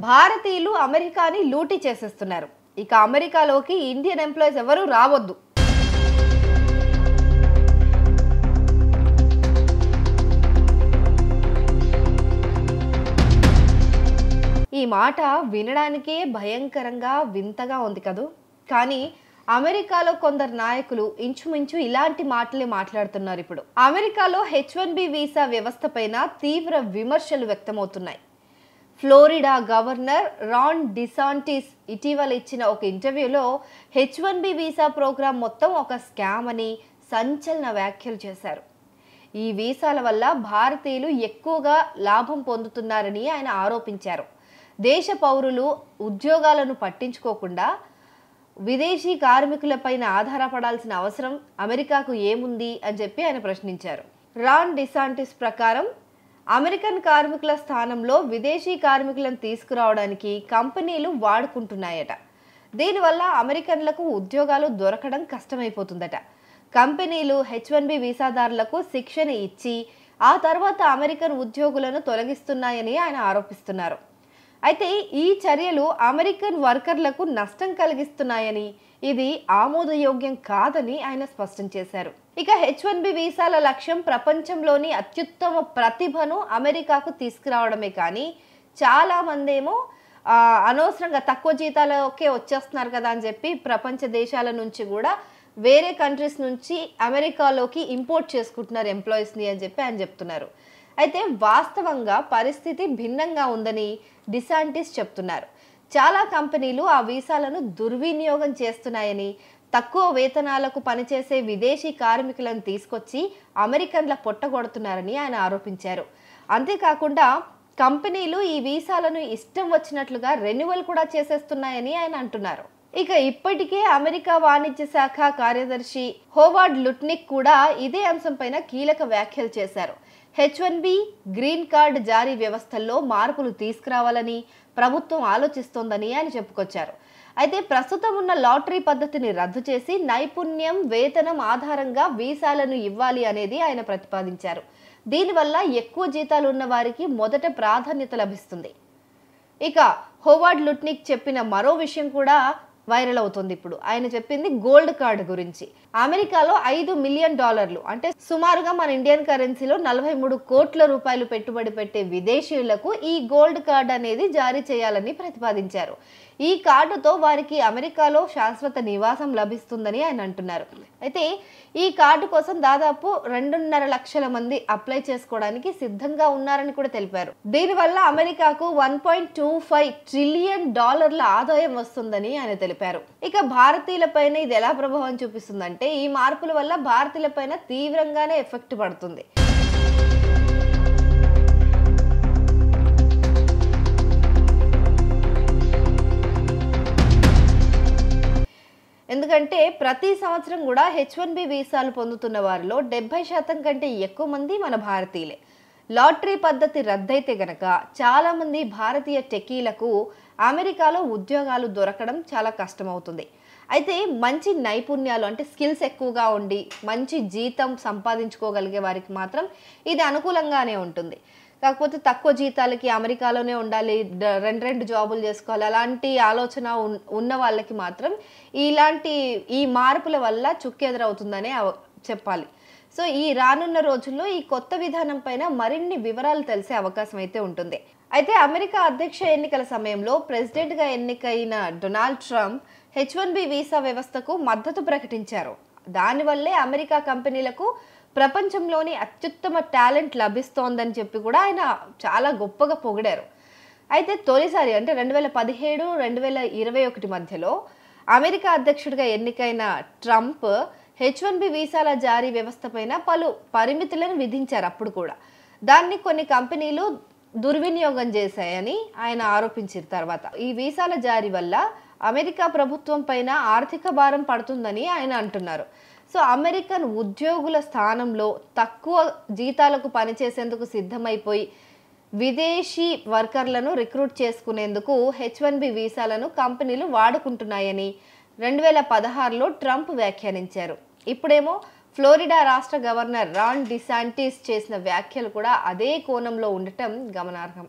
భారతీయులు అమెరికాని లూటీ చేసేస్తున్నారు. ఇక అమెరికాలోకి ఇండియన్ ఎంప్లాయీస్ ఎవరు రావద్దు. ఈ మాట వినడానికే భయంకరంగా వింతగా ఉంది కదూ. కానీ అమెరికాలో కొందరు నాయకులు ఇంచుమించు ఇలాంటి మాటలే మాట్లాడుతున్నారు. ఇప్పుడు అమెరికాలో H1B వీసా వ్యవస్థ పైన తీవ్ర విమర్శలు వ్యక్తమవుతున్నాయి. ఫ్లోరిడా గవర్నర్ రాన్ డిసాంటిస్ ఇటీవల ఇచ్చిన ఒక ఇంటర్వ్యూలో H1B వీసా ప్రోగ్రాం మొత్తం ఒక స్కామ్ అని సంచలన వ్యాఖ్యలు చేశారు. ఈ వీసాల వల్ల భారతీయులు ఎక్కువగా లాభం పొందుతున్నారని ఆయన ఆరోపించారు. దేశ పౌరులు ఉద్యోగాలను పట్టించుకోకుండా విదేశీ కార్మికులపైన ఆధారపడాల్సిన అవసరం అమెరికాకు ఏముంది అని చెప్పి ఆయన ప్రశ్నించారు. రాన్ డిసాంటిస్ ప్రకారం అమెరికన్ కార్మికుల స్థానంలో విదేశీ కార్మికులను తీసుకురావడానికి కంపెనీలు వాడుకుంటున్నాయట. దీనివల్ల అమెరికన్లకు ఉద్యోగాలు దొరకడం కష్టమైపోతుందట. కంపెనీలు H1B వీసాదారులకు శిక్షణ ఇచ్చి ఆ తర్వాత అమెరికన్ ఉద్యోగులను తొలగిస్తున్నాయని ఆయన ఆరోపిస్తున్నారు. అయితే ఈ చర్యలు అమెరికన్ వర్కర్లకు నష్టం కలిగిస్తున్నాయని, ఇది ఆమోదయోగ్యం కాదని ఆయన స్పష్టం చేశారు. ఇక H1B వీసాల లక్ష్యం ప్రపంచంలోని అత్యుత్తమ ప్రతిభను అమెరికాకు తీసుకురావడమే. కానీ చాలా మంది ఏమో అనవసరంగా తక్కువ జీతాలకే వచ్చేస్తున్నారు కదా అని చెప్పి ప్రపంచ దేశాల నుంచి కూడా వేరే కంట్రీస్ నుంచి అమెరికాలోకి ఇంపోర్ట్ చేసుకుంటున్నారు ఎంప్లాయీస్ని అని చెప్పి ఆయన చెప్తున్నారు. అయితే వాస్తవంగా పరిస్థితి భిన్నంగా ఉందని డిసాంటిస్ చెప్తున్నారు. చాలా కంపెనీలు ఆ వీసాలను దుర్వినియోగం చేస్తున్నాయని, తక్కువ వేతనాలకు పనిచేసే విదేశీ కార్మికులను తీసుకొచ్చి అమెరికన్ల పొట్టగొడుతున్నారని ఆయన ఆరోపించారు. అంతేకాకుండా కంపెనీలు ఈ వీసాలను ఇష్టం వచ్చినట్లుగా రెన్యువల్ కూడా చేసేస్తున్నాయని ఆయన అంటున్నారు. ఇక ఇప్పటికే అమెరికా వాణిజ్య శాఖ కార్యదర్శి హోవార్డ్ లుట్నిక్ కూడా ఇదే అంశంపైన కీలక వ్యాఖ్యలు చేశారు. H1B గ్రీన్ కార్డ్ జారీ వ్యవస్థల్లో మార్పులు తీసుకురావాలని ప్రభుత్వం ఆలోచిస్తోందని ఆయన చెప్పుకొచ్చారు. అయితే ప్రస్తుతం ఉన్న లాటరీ పద్ధతిని రద్దు చేసి నైపుణ్యం, వేతనం ఆధారంగా వీసాలను ఇవ్వాలి అనేది ఆయన ప్రతిపాదించారు. దీనివల్ల ఎక్కువ జీతాలు ఉన్న వారికి మొదట ప్రాధాన్యత లభిస్తుంది. ఇక హోవార్డ్ లుట్నిక్ చెప్పిన మరో విషయం కూడా వైరల్ అవుతుంది. ఇప్పుడు ఆయన చెప్పింది గోల్డ్ కార్డ్ గురించి. అమెరికాలో $5 మిలియన్ అంటే సుమారుగా మన ఇండియన్ కరెన్సీలో 43 కోట్ల రూపాయలు పెట్టుబడి పెట్టే విదేశీయులకు ఈ గోల్డ్ కార్డ్ అనేది జారీ చేయాలని ప్రతిపాదించారు. ఈ కార్డుతో వారికి అమెరికాలో శాశ్వత నివాసం లభిస్తుందని ఆయన అంటున్నారు. అయితే ఈ కార్డు కోసం దాదాపు 2.5 లక్షల మంది అప్లై చేసుకోవడానికి సిద్ధంగా ఉన్నారని కూడా తెలిపారు. దీనివల్ల అమెరికాకు $1.25 ట్రిలియన్ ఆదాయం వస్తుందని ఆయన తెలిపారు. ఇక భారతీయులపైన ఇది ఎలా ప్రభావం చూపిస్తుందంటే, ఈ మార్పుల వల్ల భారతీయులపైన తీవ్రంగానే ఎఫెక్ట్ పడుతుంది. ఎందుకంటే ప్రతి సంవత్సరం కూడా H1B వీసాలు పొందుతున్న వారిలో 70% కంటే ఎక్కువ మంది మన భారతీయులే. లాటరీ పద్ధతి రద్దయితే గనక చాలా మంది భారతీయ టెకీలకు అమెరికాలో ఉద్యోగాలు దొరకడం చాలా కష్టమవుతుంది. అయితే మంచి నైపుణ్యాలు అంటే స్కిల్స్ ఎక్కువగా ఉండి మంచి జీతం సంపాదించుకోగలిగే వారికి మాత్రం ఇది అనుకూలంగానే ఉంటుంది. కాకపోతే తక్కువ జీతాలకి అమెరికాలోనే ఉండాలి, రెండు జాబులు చేసుకోవాలి, అలాంటి ఆలోచన ఉన్న వాళ్ళకి మాత్రం ఈ మార్పుల వల్ల చుక్కెదురవుతుందనే చెప్పాలి. సో ఈ రానున్న రోజుల్లో ఈ కొత్త విధానం పైన మరిన్ని వివరాలు తెలిసే అవకాశం అయితే ఉంటుంది. అయితే అమెరికా అధ్యక్ష ఎన్నికల సమయంలో ప్రెసిడెంట్గా ఎన్నికైన డొనాల్డ్ ట్రంప్ H1B వీసా వ్యవస్థకు మద్దతు ప్రకటించారు. దానివల్లే అమెరికా కంపెనీలకు ప్రపంచంలోని అత్యుత్తమ టాలెంట్ లభిస్తోందని చెప్పి కూడా ఆయన చాలా గొప్పగా పొగిడారు. అయితే తొలిసారి అంటే 2017, 2021 మధ్యలో అమెరికా అధ్యక్షుడిగా ఎన్నికైన ట్రంప్ H1B వీసాల జారీ వ్యవస్థ పైన పలు పరిమితులను విధించారు. అప్పుడు కూడా దాన్ని కొన్ని కంపెనీలు దుర్వినియోగం చేశాయని ఆయన ఆరోపించిన తర్వాత ఈ వీసాల జారీ వల్ల అమెరికా ప్రభుత్వం పైన ఆర్థిక భారం పడుతుందని ఆయన అంటున్నారు. సో అమెరికన్ ఉద్యోగుల స్థానంలో తక్కువ జీతాలకు పనిచేసేందుకు సిద్ధమైపోయి విదేశీ వర్కర్లను రిక్రూట్ చేసుకునేందుకు H1B వీసాలను కంపెనీలు వాడుకుంటున్నాయని 2016లో ట్రంప్ వ్యాఖ్యానించారు. ఇప్పుడేమో ఫ్లోరిడా రాష్ట్ర గవర్నర్ రాన్ డిసాంటిస్ చేసిన వ్యాఖ్యలు కూడా అదే కోణంలో ఉండటం గమనార్హం.